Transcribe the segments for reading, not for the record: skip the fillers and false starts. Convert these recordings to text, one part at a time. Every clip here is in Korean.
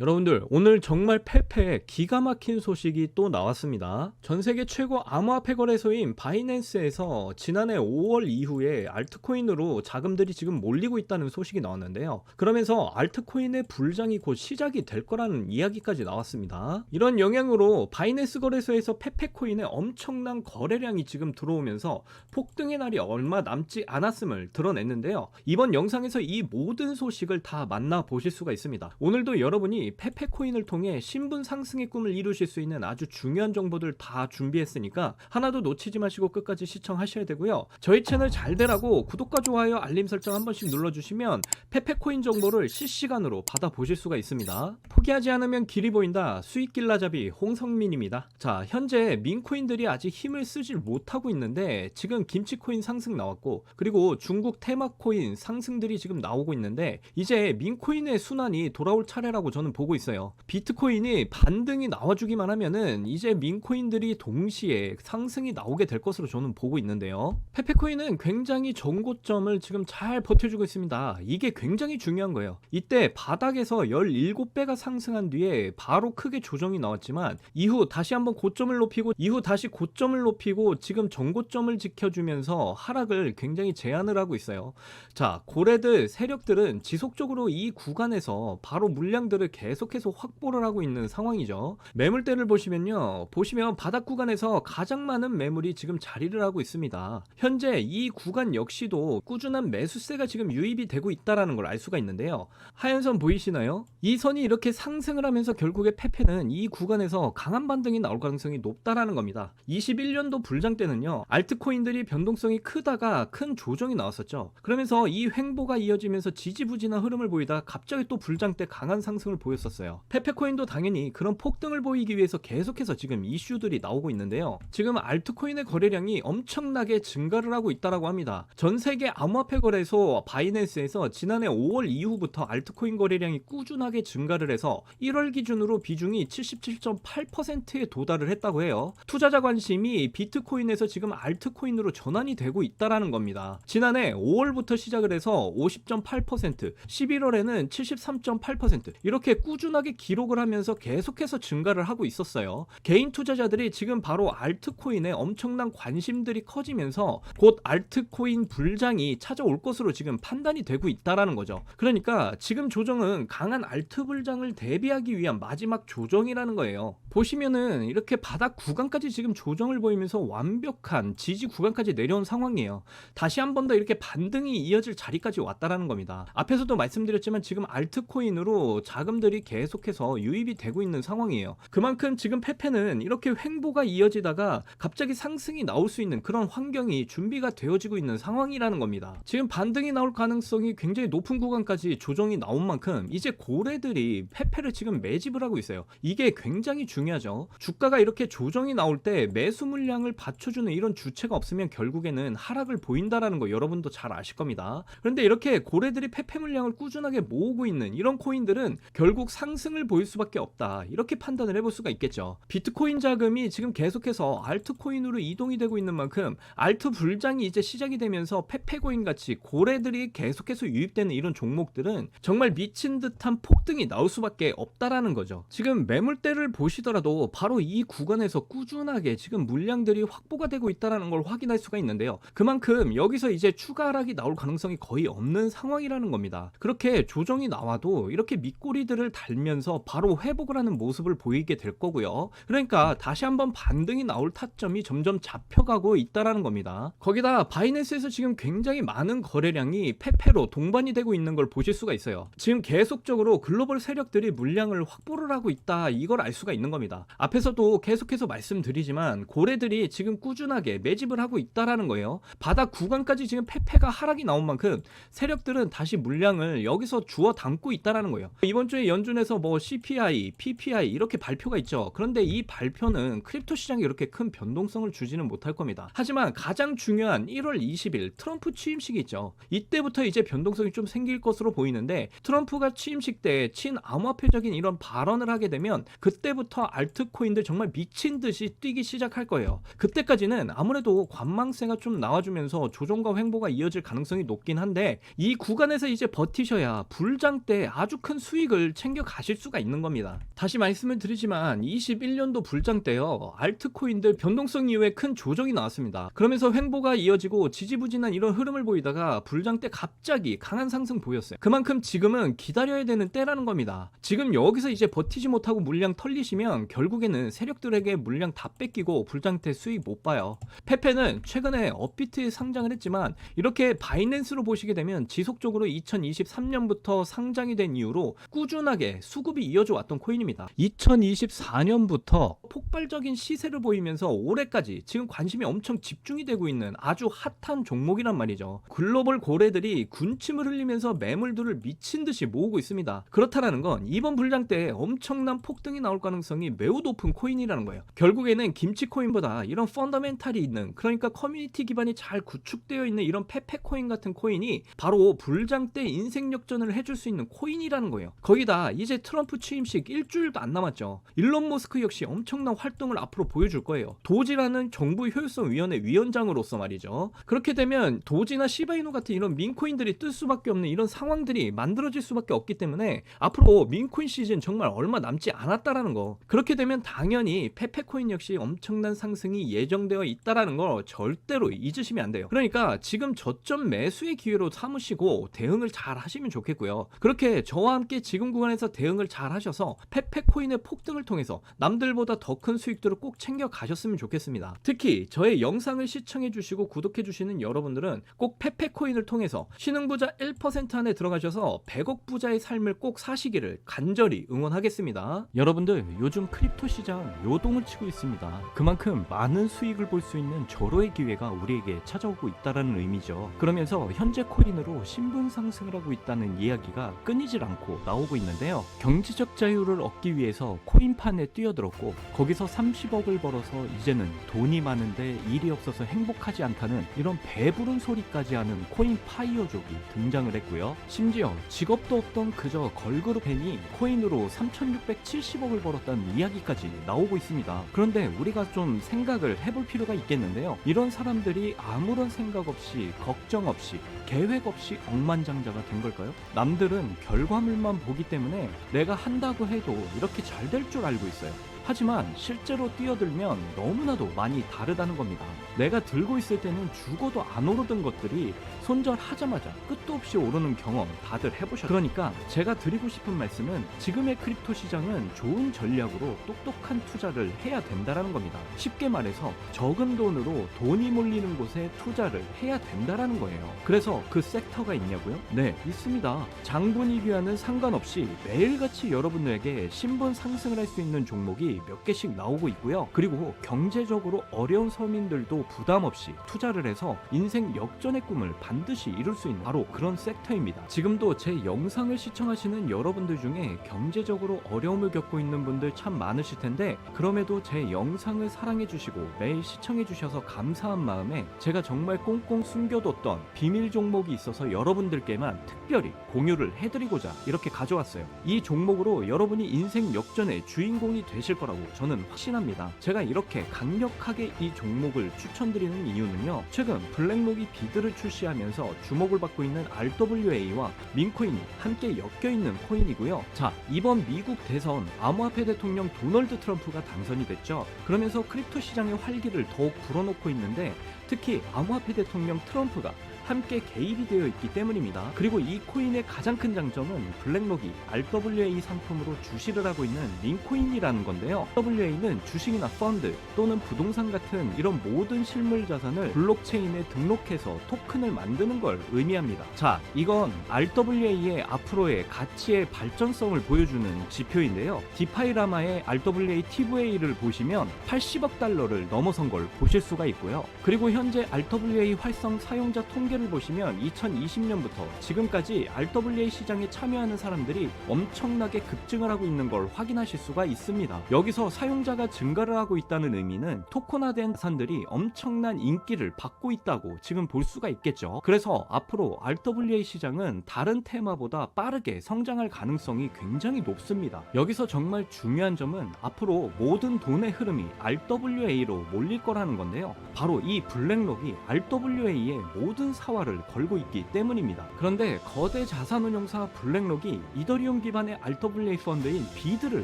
여러분들 오늘 정말 페페 기가 막힌 소식이 또 나왔습니다. 전세계 최고 암호화폐 거래소인 바이낸스에서 지난해 5월 이후에 알트코인으로 자금들이 지금 몰리고 있다는 소식이 나왔는데요. 그러면서 알트코인의 불장이 곧 시작이 될 거라는 이야기까지 나왔습니다. 이런 영향으로 바이낸스 거래소에서 페페코인의 엄청난 거래량이 지금 들어오면서 폭등의 날이 얼마 남지 않았음을 드러냈는데요. 이번 영상에서 이 모든 소식을 다 만나보실 수가 있습니다. 오늘도 여러분이 페페코인을 통해 신분 상승의 꿈을 이루실 수 있는 아주 중요한 정보들 다 준비했으니까 하나도 놓치지 마시고 끝까지 시청하셔야 되고요. 저희 채널 잘 되라고 구독과 좋아요 알림 설정 한 번씩 눌러주시면 페페코인 정보를 실시간으로 받아보실 수가 있습니다. 포기하지 않으면 길이 보인다. 수익길라잡이 홍성민입니다. 자, 현재 민코인들이 아직 힘을 쓰질 못하고 있는데 지금 김치코인 상승 나왔고, 그리고 중국 테마코인 상승들이 지금 나오고 있는데 이제 민코인의 순환이 돌아올 차례라고 저는 보고 있어요. 비트코인이 반등이 나와주기만 하면은 이제 민코인들이 동시에 상승이 나오게 될 것으로 저는 보고 있는데요. 페페코인은 굉장히 전고점을 지금 잘 버텨주고 있습니다. 이게 굉장히 중요한 거예요. 이때 바닥에서 17배가 상승한 뒤에 바로 크게 조정이 나왔지만 이후 다시 한번 고점을 높이고 이후 다시 고점을 높이고 지금 전고점을 지켜주면서 하락을 굉장히 제한을 하고 있어요. 자, 고래들 세력들은 지속적으로 이 구간에서 바로 물량들을 계속해서 확보를 하고 있는 상황이죠. 매물대를 보시면 바닥 구간에서 가장 많은 매물이 지금 자리를 하고 있습니다. 현재 이 구간 역시도 꾸준한 매수세가 지금 유입이 되고 있다는 걸 알 수가 있는데요. 하얀 선 보이시나요? 이 선이 이렇게 상승을 하면서 결국에 페페는 이 구간에서 강한 반등이 나올 가능성이 높다라는 겁니다. 21년도 불장 때는요, 알트코인들이 변동성이 크다가 큰 조정이 나왔었죠. 그러면서 이 횡보가 이어지면서 지지부진한 흐름을 보이다 갑자기 또 불장 때 강한 상승을 보였었어요. 페페코인도 당연히 그런 폭등을 보이기 위해서 계속해서 지금 이슈들이 나오고 있는데요. 지금 알트코인의 거래량이 엄청나게 증가를 하고 있다라고 합니다. 전 세계 암호화폐 거래소 바이낸스에서 지난해 5월 이후부터 알트코인 거래량이 꾸준하게 증가를 해서 1월 기준으로 비중이 77.8%에 도달을 했다고 해요. 투자자 관심이 비트코인에서 지금 알트코인으로 전환이 되고 있다라는 겁니다. 지난해 5월부터 시작을 해서 50.8%, 11월에는 73.8% 이렇게 꾸준하게 기록을 하면서 계속해서 증가를 하고 있었어요. 개인 투자자들이 지금 바로 알트코인에 엄청난 관심들이 커지면서 곧 알트코인 불장이 찾아올 것으로 지금 판단이 되고 있다라는 거죠. 그러니까 지금 조정은 강한 알트 불장을 대비하기 위한 마지막 조정이라는 거예요. 보시면은 이렇게 바닥 구간까지 지금 조정을 보이면서 완벽한 지지 구간까지 내려온 상황이에요. 다시 한 번 더 이렇게 반등이 이어질 자리까지 왔다라는 겁니다. 앞에서도 말씀드렸지만 지금 알트코인으로 자금들이 계속해서 유입이 되고 있는 상황이에요. 그만큼 지금 페페는 이렇게 횡보가 이어지다가 갑자기 상승이 나올 수 있는 그런 환경이 준비가 되어지고 있는 상황이라는 겁니다. 지금 반등이 나올 가능성이 굉장히 높은 구간까지 조정이 나온 만큼 이제 고래들이 페페를 지금 매집을 하고 있어요. 이게 굉장히 중요하죠. 주가가 이렇게 조정이 나올 때 매수 물량을 받쳐주는 이런 주체가 없으면 결국에는 하락을 보인다라는 거 여러분도 잘 아실 겁니다. 그런데 이렇게 고래들이 페페 물량을 꾸준하게 모으고 있는 이런 코인들은 결국 상승을 보일 수밖에 없다, 이렇게 판단을 해볼 수가 있겠죠. 비트코인 자금이 지금 계속해서 알트코인으로 이동이 되고 있는 만큼 알트 불장이 이제 시작이 되면서 페페코인 같이 고래들이 계속해서 유입되는 이런 종목들은 정말 미친 듯한 폭등이 나올 수밖에 없다라는 거죠. 지금 매물대를 보시더라도 바로 이 구간에서 꾸준하게 지금 물량들이 확보가 되고 있다는 걸 확인할 수가 있는데요. 그만큼 여기서 이제 추가 하락이 나올 가능성이 거의 없는 상황이라는 겁니다. 그렇게 조정이 나와도 이렇게 밑꼬리들을 달면서 바로 회복을 하는 모습을 보이게 될 거고요. 그러니까 다시 한번 반등이 나올 타점이 점점 잡혀가고 있다라는 겁니다. 거기다 바이낸스에서 지금 굉장히 많은 거래량이 페페로 동반이 되고 있는 걸 보실 수가 있어요. 지금 계속적으로 글로벌 세력들이 물량을 확보를 하고 있다, 이걸 알 수가 있는 겁니다. 앞에서도 계속해서 말씀드리지만 고래들이 지금 꾸준하게 매집을 하고 있다라는 거예요. 바닥 구간까지 지금 페페가 하락이 나온 만큼 세력들은 다시 물량을 여기서 주워 담고 있다라는 거예요. 이번 주에 연준에서 뭐 CPI, PPI 이렇게 발표가 있죠. 그런데 이 발표는 크립토 시장에 이렇게 큰 변동성을 주지는 못할 겁니다. 하지만 가장 중요한 1월 20일 트럼프 취임식이 있죠. 이때부터 이제 변동성이 좀 생길 것으로 보이는데, 트럼프가 취임식 때 친암호화폐 암호화폐적인 이런 발언을 하게 되면 그때부터 알트코인들 정말 미친 듯이 뛰기 시작할 거예요. 그때까지는 아무래도 관망세가 좀 나와주면서 조정과 횡보가 이어질 가능성이 높긴 한데 이 구간에서 이제 버티셔야 불장 때 아주 큰 수익을 챙겨 가실 수가 있는 겁니다. 다시 말씀을 드리지만 21년도 불장 때요, 알트코인들 변동성 이후에 큰 조정이 나왔습니다. 그러면서 횡보가 이어지고 지지부진한 이런 흐름을 보이다가 불장 때 갑자기 강한 상승 보였어요. 그만큼 지금은 기다려야 되는 때라는 겁니다. 지금 여기서 이제 버티지 못하고 물량 털리시면 결국에는 세력들에게 물량 다 뺏기고 불장 때 수익 못 봐요. 페페는 최근에 업비트에 상장을 했지만 이렇게 바이낸스로 보시게 되면 지속적으로 2023년부터 상장이 된 이후로 꾸준하게 수급이 이어져 왔던 코인입니다. 2024년부터 폭발적인 시세를 보이면서 올해까지 지금 관심이 엄청 집중이 되고 있는 아주 핫한 종목이란 말이죠. 글로벌 고래들이 군침을 흘리면서 매물들을 미친 듯이 모으고 있습니다. 그렇다라는 건 이번 불장 때 엄청난 폭등이 나올 가능성이 매우 높은 코인이라는 거예요. 결국에는 김치코인보다 이런 펀더멘탈이 있는, 그러니까 커뮤니티 기반이 잘 구축되어 있는 이런 페페코인 같은 코인이 바로 불장 때 인생 역전을 해줄 수 있는 코인이라는 거예요. 거기다 이제 트럼프 취임식 일주일도 안 남았죠. 일론 머스크 역시 엄청난 활동을 앞으로 보여줄 거예요. 도지라는 정부 효율성 위원회 위원장으로서 말이죠. 그렇게 되면 도지나 시바이누 같은 이런 민코인들이 뜰 수밖에 없는 이런 상황들이 만들어질 수밖에 없기 때문에 앞으로 민코인 시즌 정말 얼마 남지 않았다라는 거. 그렇게 되면 당연히 페페코인 역시 엄청난 상승이 예정되어 있다라는 걸 절대로 잊으시면 안 돼요. 그러니까 지금 저점 매수의 기회로 삼으시고 대응을 잘 하시면 좋겠고요. 그렇게 저와 함께 지금 구간에서 대응을 잘 하셔서 페페코인의 폭등을 통해서 남들보다 더 큰 수익들을 꼭 챙겨 가셨으면 좋겠습니다. 특히 저의 영상을 시청해 주시고 구독해 주시는 여러분들은 꼭 페페코인을 통해서 신흥부자 1% 안에 들어가셔서 100억 부자의 삶을 꼭 사시기를 간절히 응원하겠습니다. 여러분들, 요즘 크립토 시장 요동을 치고 있습니다. 그만큼 많은 수익을 볼 수 있는 절호의 기회가 우리에게 찾아오고 있다는 의미죠. 그러면서 현재 코인으로 신분 상승을 하고 있다는 이야기가 끊이질 않고 나오고 있는데요. 경제적 자유를 얻기 위해서 코인판에 뛰어들었고 거기서 30억을 벌어서 이제는 돈이 많은데 일이 없어서 행복하지 않다는 이런 배부른 소리까지 하는 코인 파이어족이 등장을 했고요. 심지어 직업도 없던 그저 걸그룹 팬이 코인으로 3,670억을 벌었다는 이야기까지 나오고 있습니다. 그런데 우리가 좀 생각을 해볼 필요가 있겠는데요. 이런 사람들이 아무런 생각 없이, 걱정 없이, 계획 없이 억만장자가 된 걸까요? 남들은 결과물만 보기 때문에 내가 한다고 해도 이렇게 잘 될 줄 알고 있어요. 하지만 실제로 뛰어들면 너무나도 많이 다르다는 겁니다. 내가 들고 있을 때는 죽어도 안 오르던 것들이 손절하자마자 끝도 없이 오르는 경험 다들 해보셨죠? 그러니까 제가 드리고 싶은 말씀은 지금의 크립토 시장은 좋은 전략으로 똑똑한 투자를 해야 된다는 겁니다. 쉽게 말해서 적은 돈으로 돈이 몰리는 곳에 투자를 해야 된다는 거예요. 그래서 그 섹터가 있냐고요? 네, 있습니다. 장분위기와는 상관없이 매일같이 여러분들에게 신분 상승을 할 수 있는 종목이 몇 개씩 나오고 있고요. 그리고 경제적으로 어려운 서민들도 부담 없이 투자를 해서 인생 역전의 꿈을 반드시 이룰 수 있는 바로 그런 섹터입니다. 지금도 제 영상을 시청하시는 여러분들 중에 경제적으로 어려움을 겪고 있는 분들 참 많으실 텐데 그럼에도 제 영상을 사랑해 주시고 매일 시청해 주셔서 감사한 마음에 제가 정말 꽁꽁 숨겨뒀던 비밀 종목이 있어서 여러분들께만 특별히 공유를 해드리고자 이렇게 가져왔어요. 이 종목으로 여러분이 인생 역전의 주인공이 되실 거라고 저는 확신합니다. 제가 이렇게 강력하게 이 종목을 추천드리는 이유는요. 최근 블랙록이 비드를 출시하면서 주목을 받고 있는 RWA와 민코인이 함께 엮여있는 코인이고요. 자, 이번 미국 대선 암호화폐 대통령 도널드 트럼프가 당선이 됐죠. 그러면서 크립토 시장의 활기를 더욱 불어넣고 있는데 특히 암호화폐 대통령 트럼프가 함께 개입이 되어 있기 때문입니다. 그리고 이 코인의 가장 큰 장점은 블랙록이 RWA 상품으로 주시를 하고 있는 링코인이라는 건데요. RWA는 주식이나 펀드 또는 부동산 같은 이런 모든 실물 자산을 블록체인에 등록해서 토큰을 만드는 걸 의미합니다. 자, 이건 RWA의 앞으로의 가치의 발전성을 보여주는 지표인데요. 디파이라마의 RWA TVA를 보시면 80억 달러를 넘어선 걸 보실 수가 있고요. 그리고 현재 RWA 활성 사용자 통계 통계를 보시면 2020년부터 지금까지 RWA 시장에 참여하는 사람들이 엄청나게 급증을 하고 있는 걸 확인하실 수가 있습니다. 여기서 사용자가 증가를 하고 있다는 의미는 토큰화된 자산들이 엄청난 인기를 받고 있다고 지금 볼 수가 있겠죠. 그래서 앞으로 RWA 시장은 다른 테마보다 빠르게 성장할 가능성이 굉장히 높습니다. 여기서 정말 중요한 점은 앞으로 모든 돈의 흐름이 RWA로 몰릴 거라는 건데요. 바로 이 블랙록이 RWA의 모든 사활을 걸고 있기 때문입니다. 그런데 거대 자산운용사 블랙록이 이더리움 기반의 RWA 펀드인 비드를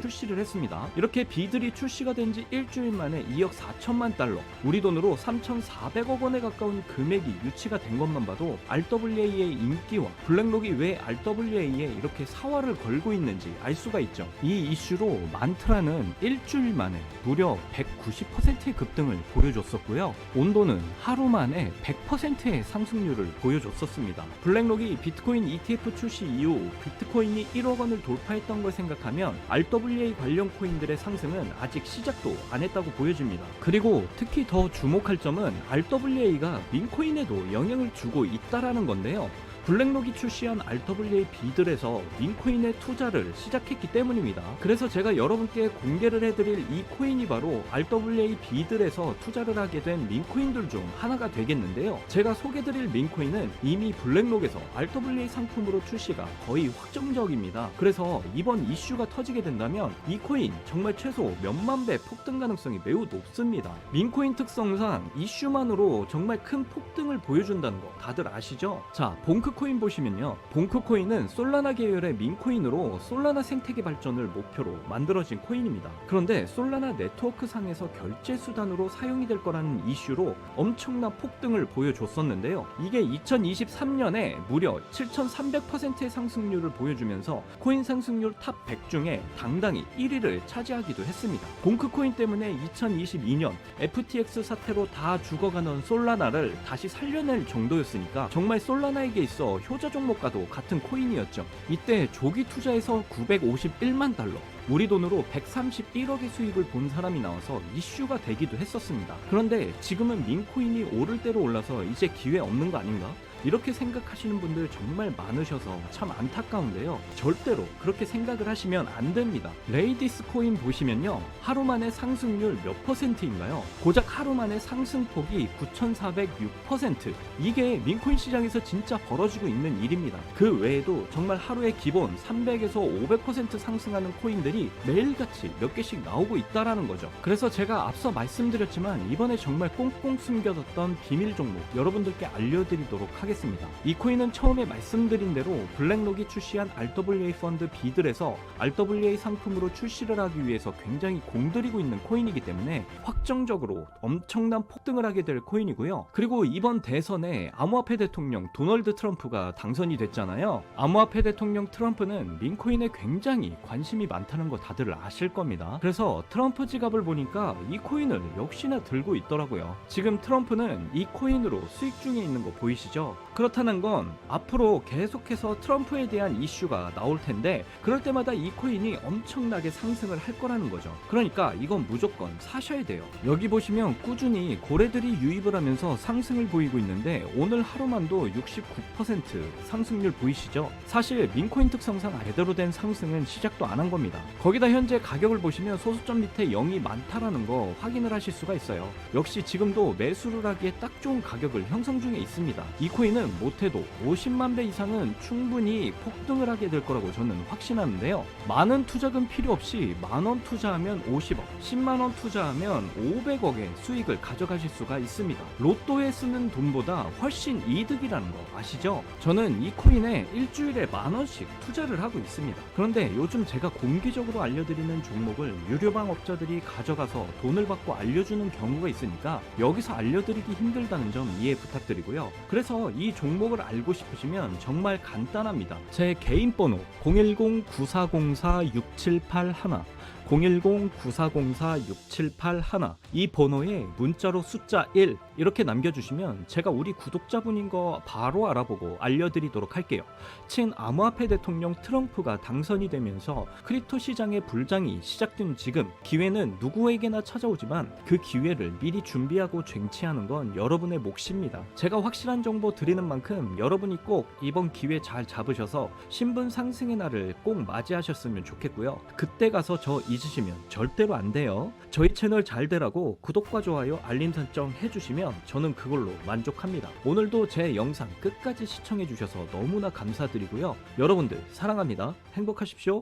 출시를 했습니다. 이렇게 비들이 출시가 된 지 일주일 만에 2억 4천만 달러, 우리 돈으로 3,400억 원에 가까운 금액이 유치가 된 것만 봐도 RWA의 인기와 블랙록이 왜 RWA에 이렇게 사활을 걸고 있는지 알 수가 있죠. 이 이슈로 만트라는 일주일 만에 무려 190%의 급등을 보여줬었고요. 온도는 하루 만에 100%의 상승률을 보여줬었습니다. 블랙록이 비트코인 ETF 출시 이후 비트코인이 1억 원을 돌파했던 걸 생각하면 RWA 관련 코인들의 상승은 아직 시작도 안 했다고 보여집니다. 그리고 특히 더 주목할 점은 RWA가 민코인에도 영향을 주고 있다라는 건데요. 블랙록이 출시한 RWA 비들에서 민코인의 투자를 시작했기 때문입니다. 그래서 제가 여러분께 공개를 해드릴 이 코인이 바로 RWA 비들에서 투자를 하게 된 민코인들 중 하나가 되겠는데요. 제가 소개드릴 민코인은 이미 블랙록에서 RWA 상품으로 출시가 거의 확정적입니다. 그래서 이번 이슈가 터지게 된다면 이 코인 정말 최소 몇만 배 폭등 가능성이 매우 높습니다. 민코인 특성상 이슈만으로 정말 큰 폭등을 보여준다는 거 다들 아시죠? 자, 봉크 코인 보시면요, 봉크코인은 솔라나 계열의 민코인으로 솔라나 생태계 발전을 목표로 만들어진 코인입니다. 그런데 솔라나 네트워크 상에서 결제 수단으로 사용이 될 거라는 이슈로 엄청난 폭등을 보여줬었는데요. 이게 2023년에 무려 7,300%의 상승률을 보여주면서 코인 상승률 탑 100 중에 당당히 1위를 차지하기도 했습니다. 봉크코인 때문에 2022년 FTX 사태로 다 죽어가는 솔라나를 다시 살려낼 정도였으니까 정말 솔라나에게 있어 효자 종목과도 같은 코인이었죠. 이때 조기 투자에서 951만 달러, 우리 돈으로 131억의 수익을 본 사람이 나와서 이슈가 되기도 했었습니다. 그런데 지금은 민코인이 오를 대로 올라서 이제 기회 없는 거 아닌가? 이렇게 생각하시는 분들 정말 많으셔서 참 안타까운데요. 절대로 그렇게 생각을 하시면 안 됩니다. 레이디스 코인 보시면요, 하루 만에 상승률 몇 %인가요? 고작 하루 만에 상승폭이 9,406%. 이게 민코인 시장에서 진짜 벌어지고 있는 일입니다. 그 외에도 정말 하루에 기본 300에서 500% 상승하는 코인들이 매일같이 몇 개씩 나오고 있다라는 거죠. 그래서 제가 앞서 말씀드렸지만 이번에 정말 꽁꽁 숨겨뒀던 비밀 종목 여러분들께 알려드리도록 하겠습니다. 이 코인은 처음에 말씀드린 대로 블랙록이 출시한 RWA 펀드 비들에서 RWA 상품으로 출시를 하기 위해서 굉장히 공들이고 있는 코인이기 때문에 확정적으로 엄청난 폭등을 하게 될 코인이고요. 그리고 이번 대선에 암호화폐 대통령 도널드 트럼프가 당선이 됐잖아요. 암호화폐 대통령 트럼프는 민코인에 굉장히 관심이 많다는 거 다들 아실 겁니다. 그래서 트럼프 지갑을 보니까 이 코인을 역시나 들고 있더라고요. 지금 트럼프는 이 코인으로 수익 중에 있는 거 보이시죠? 그렇다는 건 앞으로 계속해서 트럼프에 대한 이슈가 나올 텐데 그럴 때마다 이 코인이 엄청나게 상승을 할 거라는 거죠. 그러니까 이건 무조건 사셔야 돼요. 여기 보시면 꾸준히 고래들이 유입을 하면서 상승을 보이고 있는데 오늘 하루만도 69% 상승률 보이시죠? 사실 민코인 특성상 제대로 된 상승은 시작도 안 한 겁니다. 거기다 현재 가격을 보시면 소수점 밑에 0이 많다라는 거 확인을 하실 수가 있어요. 역시 지금도 매수를 하기에 딱 좋은 가격을 형성 중에 있습니다. 이 코인은 못해도 50만 배 이상은 충분히 폭등을 하게 될 거라고 저는 확신하는데요. 많은 투자금 필요 없이 만원 투자하면 50억, 10만원 투자하면 500억의 수익을 가져가실 수가 있습니다. 로또에 쓰는 돈보다 훨씬 이득이라는 거 아시죠? 저는 이 코인에 일주일에 만원씩 투자를 하고 있습니다. 그런데 요즘 제가 공개적으로 알려드리는 종목을 유료방 업자들이 가져가서 돈을 받고 알려주는 경우가 있으니까 여기서 알려드리기 힘들다는 점 이해 부탁드리고요. 그래서 이 종목을 알고 싶으시면 정말 간단합니다. 제 개인 번호 010-9404-6781 010-9404-6781 이 번호에 문자로 숫자 1 이렇게 남겨주시면 제가 우리 구독자분인 거 바로 알아보고 알려드리도록 할게요. 친암호화폐 대통령 트럼프가 당선이 되면서 크립토 시장의 불장이 시작된 지금 기회는 누구에게나 찾아오지만 그 기회를 미리 준비하고 쟁취하는 건 여러분의 몫입니다. 제가 확실한 정보 드리는 만큼 여러분이 꼭 이번 기회 잘 잡으셔서 신분 상승의 날을 꼭 맞이하셨으면 좋겠고요. 그때 가서 저 잊으시면 절대로 안 돼요. 저희 채널 잘 되라고 구독과 좋아요 알림 설정 해주시면 저는 그걸로 만족합니다. 오늘도 제 영상 끝까지 시청해주셔서 너무나 감사드리고요. 여러분들 사랑합니다. 행복하십시오.